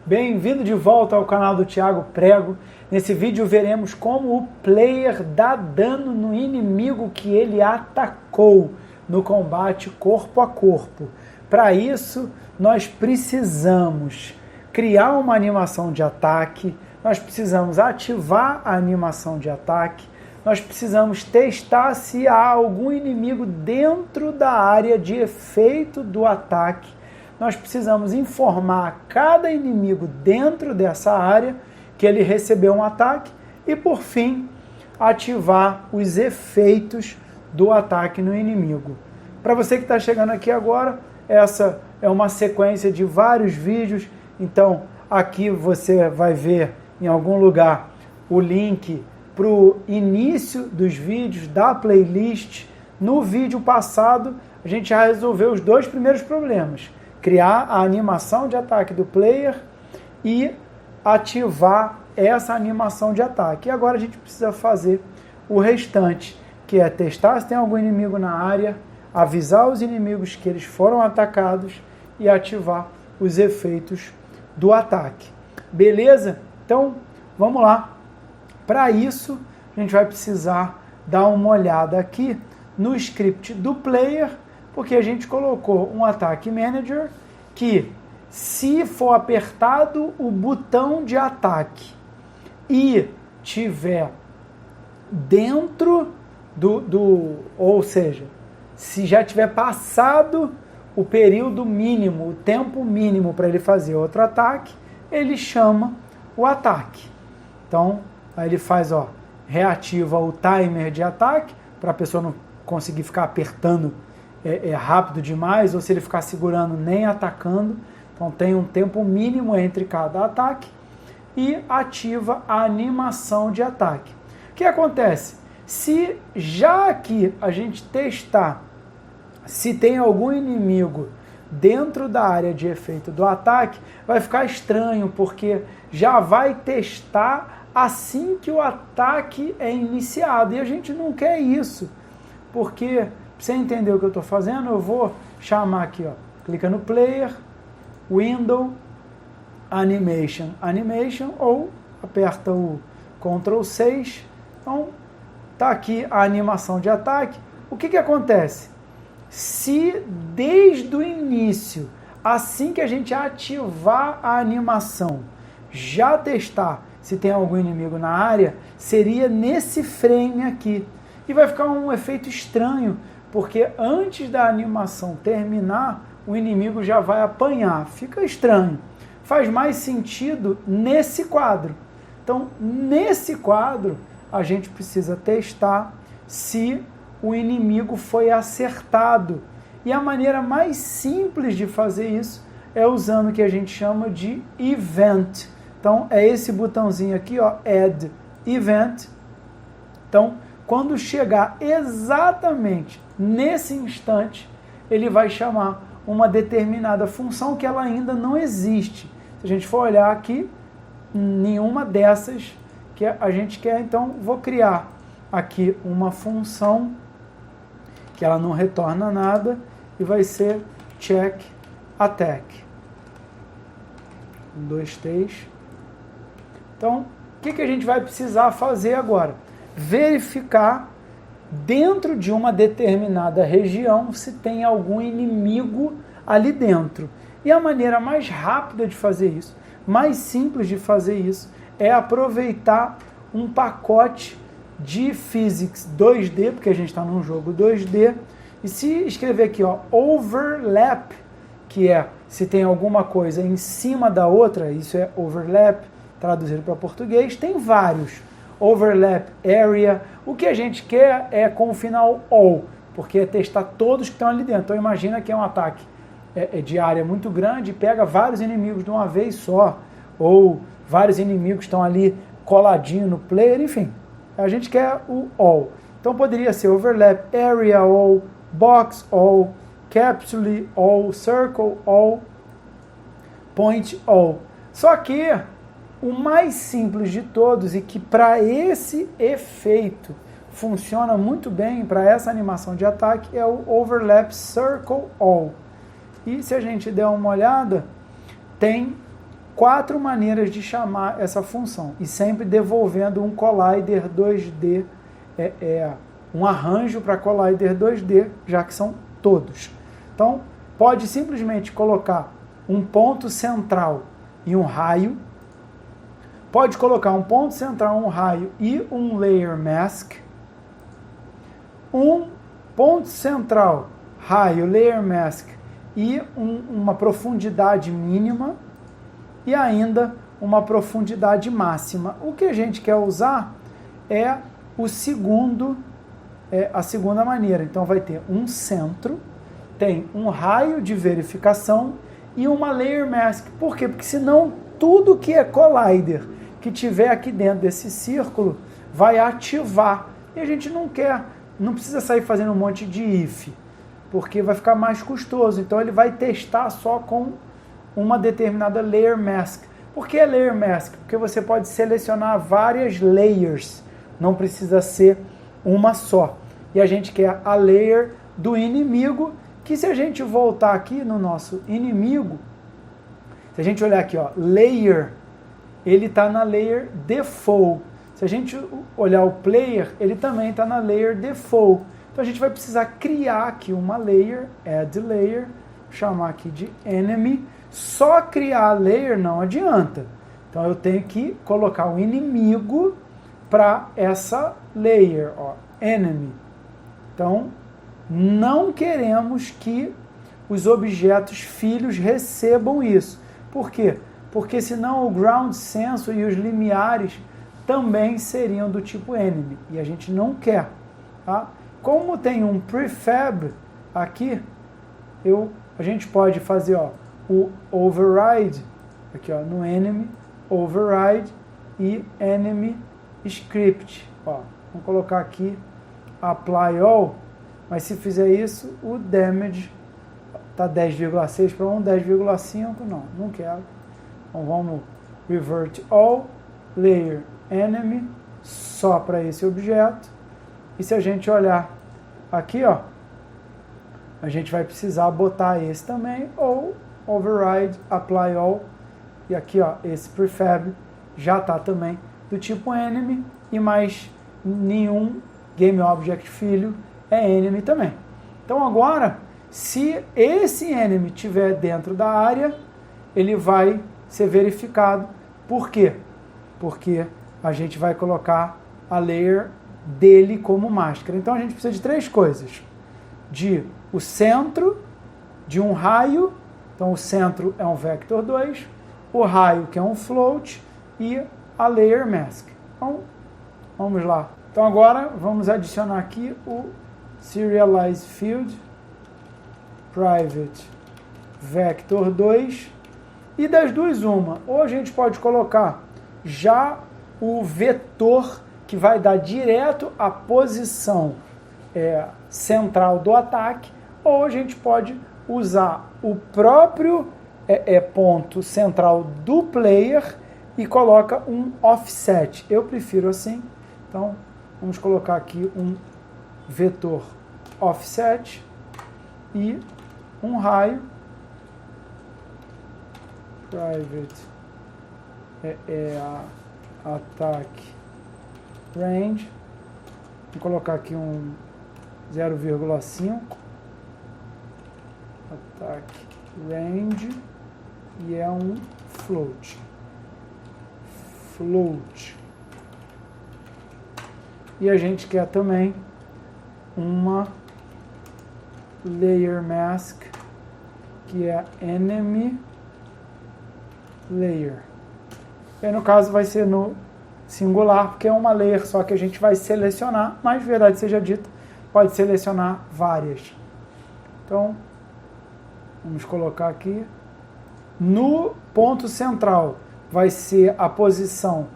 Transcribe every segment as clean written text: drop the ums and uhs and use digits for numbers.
Bem-vindo de volta ao canal do Thiago Prego. Nesse vídeo veremos como o player dá dano no inimigo que ele atacou no combate corpo a corpo. Para isso, nós precisamos criar uma animação de ataque, nós precisamos ativar a animação de ataque, nós precisamos testar se há algum inimigo dentro da área de efeito do ataque. Nós precisamos informar a cada inimigo dentro dessa área que ele recebeu um ataque e, por fim, ativar os efeitos do ataque no inimigo. Para você que está chegando aqui agora, essa é uma sequência de vários vídeos, então aqui você vai ver em algum lugar o link para o início dos vídeos da playlist. No vídeo passado, a gente já resolveu os dois primeiros problemas: criar a animação de ataque do player e ativar essa animação de ataque. E agora a gente precisa fazer o restante, que é testar se tem algum inimigo na área, avisar os inimigos que eles foram atacados e ativar os efeitos do ataque. Beleza? Então, vamos lá. Para isso, a gente vai precisar dar uma olhada aqui no script do player, porque a gente colocou um Attack Manager que, se for apertado o botão de ataque e tiver dentro ou seja, se já tiver passado o período mínimo, o tempo mínimo para ele fazer outro ataque, ele chama o ataque. Então, aí ele faz, reativa o timer de ataque, para a pessoa não conseguir ficar apertando rápido demais, ou se ele ficar segurando nem atacando. Então tem um tempo mínimo entre cada ataque e ativa a animação de ataque. O que acontece? Se já aqui a gente testar se tem algum inimigo dentro da área de efeito do ataque, vai ficar estranho, porque já vai testar assim que o ataque é iniciado. E a gente não quer isso, porque, para você entender o que eu estou fazendo, eu vou chamar aqui, clica no Player, Window, Animation, ou aperta o Ctrl 6. Então, está aqui a animação de ataque. O que acontece? Se desde o início, assim que a gente ativar a animação, já testar se tem algum inimigo na área, seria nesse frame aqui. E vai ficar um efeito estranho, porque antes da animação terminar, o inimigo já vai apanhar. Fica estranho. Faz mais sentido nesse quadro. Então, nesse quadro, a gente precisa testar se o inimigo foi acertado. E a maneira mais simples de fazer isso é usando o que a gente chama de Event. Então, é esse botãozinho aqui, Add Event. Então, quando chegar exatamente nesse instante, ele vai chamar uma determinada função que ela ainda não existe. Se a gente for olhar aqui, nenhuma dessas que a gente quer, então vou criar aqui uma função que ela não retorna nada e vai ser check attack. 1, 2, 3. Então, o que a gente vai precisar fazer agora? Verificar dentro de uma determinada região se tem algum inimigo ali dentro. E a maneira mais rápida de fazer isso, mais simples de fazer isso, é aproveitar um pacote de Physics 2D, porque a gente está num jogo 2D, e se escrever aqui, overlap, que é se tem alguma coisa em cima da outra, isso é overlap, traduzido para português, tem vários. Overlap area, o que a gente quer é com o final all, porque é testar todos que estão ali dentro. Então imagina que é um ataque de área muito grande, pega vários inimigos de uma vez só, ou vários inimigos estão ali coladinho no player, enfim. A gente quer o all. Então poderia ser overlap area all, box all, capsule all, circle all, point all. Só que o mais simples de todos e que para esse efeito funciona muito bem, para essa animação de ataque, é o overlap circle all. E se a gente der uma olhada, tem 4 maneiras de chamar essa função, e sempre devolvendo um collider 2D, um arranjo para collider 2D, já que são todos. Então, pode simplesmente colocar um ponto central e um raio, pode colocar um ponto central, um raio e um layer mask, um ponto central, raio, layer mask e uma profundidade mínima e ainda uma profundidade máxima. O que a gente quer usar é a segunda maneira. Então vai ter um centro, tem um raio de verificação e uma layer mask. Por quê? Porque senão tudo que é collider que tiver aqui dentro desse círculo vai ativar. E a gente não quer, não precisa sair fazendo um monte de if, porque vai ficar mais custoso. Então ele vai testar só com uma determinada layer mask. Por que layer mask? Porque você pode selecionar várias layers, não precisa ser uma só. E a gente quer a layer do inimigo, que se a gente voltar aqui no nosso inimigo, se a gente olhar aqui, ó, layer, ele está na layer default. Se a gente olhar o player, ele também está na layer default. Então a gente vai precisar criar aqui uma layer, add layer, chamar aqui de enemy. Só criar a layer não adianta. Então eu tenho que colocar o inimigo para essa layer, ó, enemy. Então não queremos que os objetos filhos recebam isso. Por quê? Porque senão o ground sensor e os limiares também seriam do tipo enemy. E a gente não quer. Tá? Como tem um prefab aqui, a gente pode fazer, ó, o override, aqui, ó, no enemy, override e enemy script. Ó, vamos colocar aqui apply all, mas se fizer isso, o damage tá 10,6 para 1, 10,5, não quero. Então vamos revert all, layer enemy, só para esse objeto. E se a gente olhar aqui, ó, a gente vai precisar botar esse também, ou override, apply all, e aqui, ó, esse prefab já está também do tipo enemy, e mais nenhum GameObject filho é enemy também. Então agora, se esse enemy estiver dentro da área, ele vai ser verificado. Por quê? Porque a gente vai colocar a layer dele como máscara. Então a gente precisa de 3 coisas. De o centro, de um raio, então o centro é um vector 2, o raio que é um float e a layer mask. Então vamos lá. Então agora vamos adicionar aqui o serialize field private vector 2 e das duas uma, ou a gente pode colocar já o vetor que vai dar direto a posição central do ataque, ou a gente pode usar o próprio ponto central do player e coloca um offset. Eu prefiro assim, então vamos colocar aqui um vetor offset e um raio private attack range, vou colocar aqui um 0,5 attack range e é um float. E a gente quer também uma layer mask que é enemy layer. E aí, no caso vai ser no singular, porque é uma layer só que a gente vai selecionar, mas verdade seja dita, pode selecionar várias. Então, vamos colocar aqui. No ponto central vai ser a posição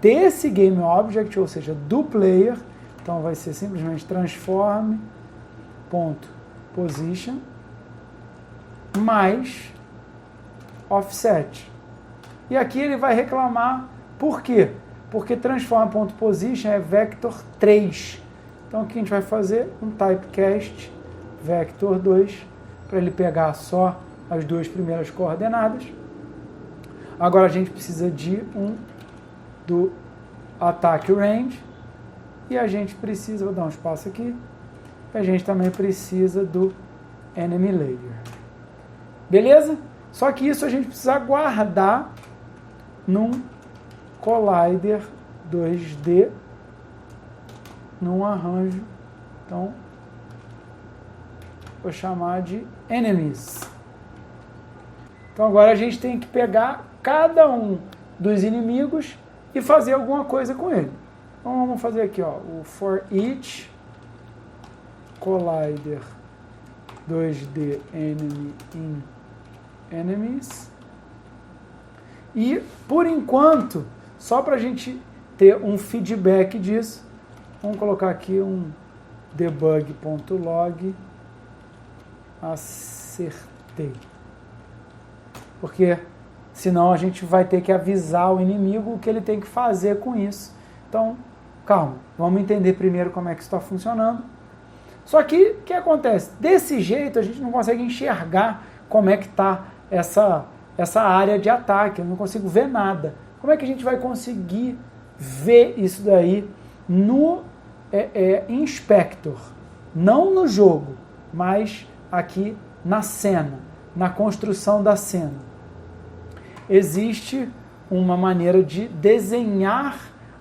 desse GameObject, ou seja, do player. Então vai ser simplesmente transform ponto position mais offset. E aqui ele vai reclamar, por quê? Porque transform.position é vector 3. Então aqui a gente vai fazer um typecast vector 2 para ele pegar só as duas primeiras coordenadas. Agora a gente precisa do Attack Range e a gente precisa, vou dar um espaço aqui, e a gente também precisa do Enemy Layer. Beleza? Só que isso a gente precisa guardar num Collider 2D, num arranjo. Então, vou chamar de Enemies. Então agora a gente tem que pegar cada um dos inimigos e fazer alguma coisa com ele. Então vamos fazer aqui, ó, o For Each Collider 2D Enemy in Enemies. E por enquanto, só para a gente ter um feedback disso, vamos colocar aqui um debug.log acertei. Porque senão a gente vai ter que avisar o inimigo o que ele tem que fazer com isso. Então, calma, vamos entender primeiro como é que isso está funcionando. Só que, o que acontece? Desse jeito a gente não consegue enxergar como é que está essa área de ataque, eu não consigo ver nada. Como é que a gente vai conseguir ver isso daí no Inspector? Não no jogo, mas aqui na cena, na construção da cena. Existe uma maneira de desenhar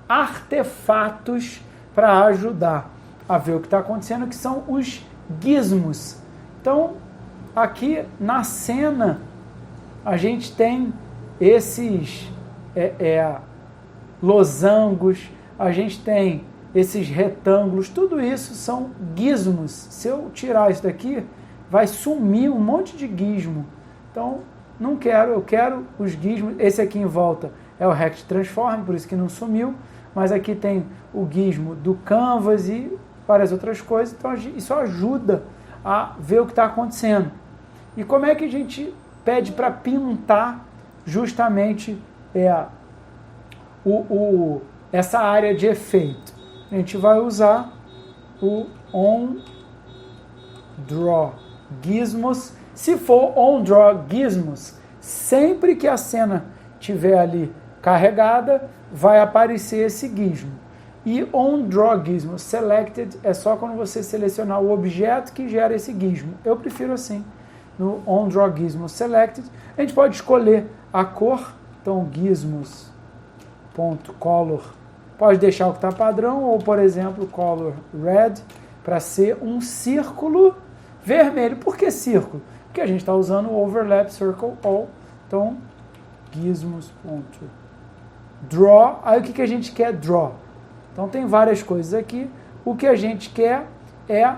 artefatos para ajudar a ver o que está acontecendo, que são os gizmos. Então, aqui na cena, a gente tem esses losangos, a gente tem esses retângulos, tudo isso são gizmos. Se eu tirar isso daqui, vai sumir um monte de gizmo. Então, não quero, eu quero os gizmos. Esse aqui em volta é o Rect Transform, por isso que não sumiu, mas aqui tem o gizmo do Canvas e várias outras coisas, então isso ajuda a ver o que está acontecendo. E como é que a gente pede para pintar justamente essa área de efeito? A gente vai usar o OnDraw Gizmos. Se for OnDraw Gizmos, sempre que a cena estiver ali carregada, vai aparecer esse gizmo. E OnDraw Gizmo Selected é só quando você selecionar o objeto que gera esse gizmo. Eu prefiro assim, no OnDraw Gizmo Selected. A gente pode escolher a cor, então gizmos.color pode deixar o que está padrão, ou por exemplo, color red, para ser um círculo vermelho. Por que círculo? Porque a gente está usando o overlap circle all. Então, gizmos.draw. Aí o que a gente quer? Draw. Então tem várias coisas aqui. O que a gente quer é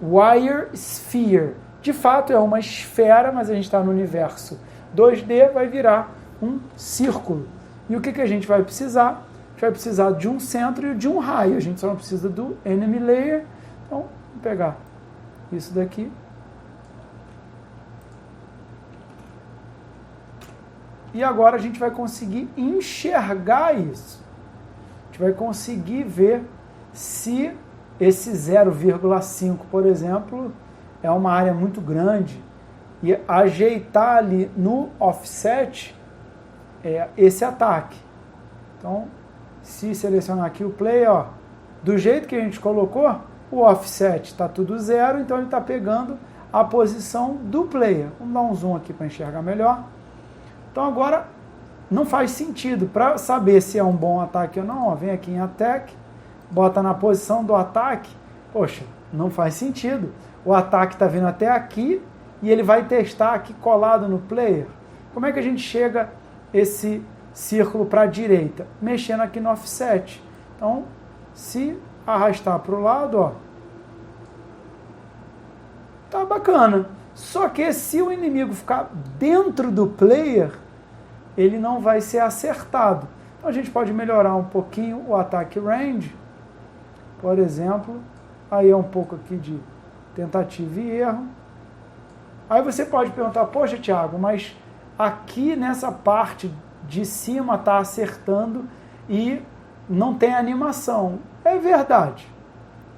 wire sphere. De fato é uma esfera, mas a gente está no universo 2D, vai virar um círculo. E o que a gente vai precisar? A gente vai precisar de um centro e de um raio. A gente só não precisa do enemy layer. Então, vou pegar isso daqui. E agora a gente vai conseguir enxergar isso. A gente vai conseguir ver se esse 0,5, por exemplo, é uma área muito grande. E ajeitar ali no offset esse ataque. Então, se selecionar aqui o play, ó, do jeito que a gente colocou, o offset está tudo 0, então ele está pegando a posição do player. Vamos dar um zoom aqui para enxergar melhor. Então agora não faz sentido, para saber se é um bom ataque ou não, ó, vem aqui em Attack, bota na posição do ataque, poxa, não faz sentido. O ataque está vindo até aqui e ele vai testar aqui colado no player. Como é que a gente chega esse círculo para a direita? Mexendo aqui no offset. Então, se arrastar para o lado, ó, tá bacana. Só que se o inimigo ficar dentro do player, ele não vai ser acertado. Então a gente pode melhorar um pouquinho o attack range, por exemplo. Aí é um pouco aqui de tentativa e erro. Aí você pode perguntar, poxa, Thiago, mas aqui nessa parte de cima está acertando e não tem animação. É verdade.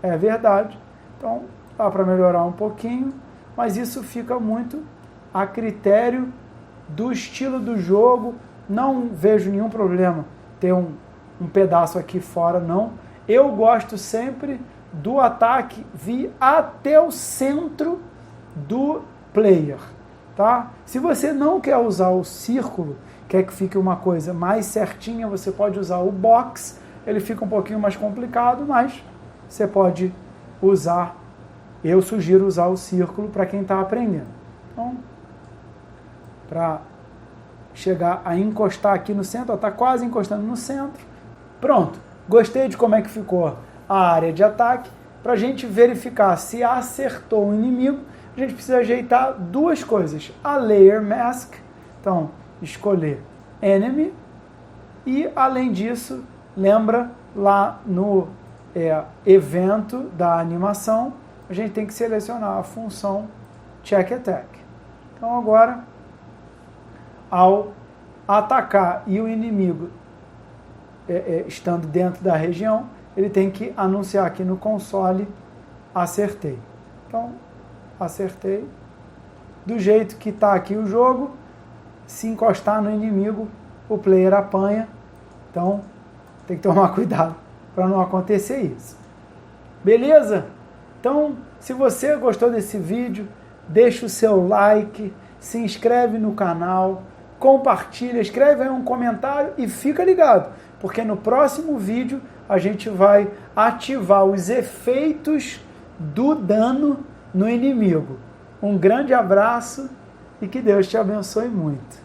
É verdade. Então dá para melhorar um pouquinho, mas isso fica muito a critério do estilo do jogo, não vejo nenhum problema ter um pedaço aqui fora, não. Eu gosto sempre do ataque vir até o centro do player, tá? Se você não quer usar o círculo, quer que fique uma coisa mais certinha, você pode usar o box, ele fica um pouquinho mais complicado, mas você pode usar, eu sugiro usar o círculo para quem está aprendendo. Então, para chegar a encostar aqui no centro, está quase encostando no centro. Pronto, gostei de como é que ficou a área de ataque. Para a gente verificar se acertou o inimigo, a gente precisa ajeitar duas coisas. A Layer Mask, então escolher Enemy, e além disso, lembra lá no evento da animação, a gente tem que selecionar a função Check Attack. Então agora, ao atacar e o inimigo estando dentro da região, ele tem que anunciar aqui no console, acertei. Então, acertei. Do jeito que está aqui o jogo, se encostar no inimigo, o player apanha. Então, tem que tomar cuidado para não acontecer isso. Beleza? Então, se você gostou desse vídeo, deixa o seu like, se inscreve no canal, compartilha, escreve aí um comentário e fica ligado, porque no próximo vídeo a gente vai ativar os efeitos do dano no inimigo. Um grande abraço e que Deus te abençoe muito.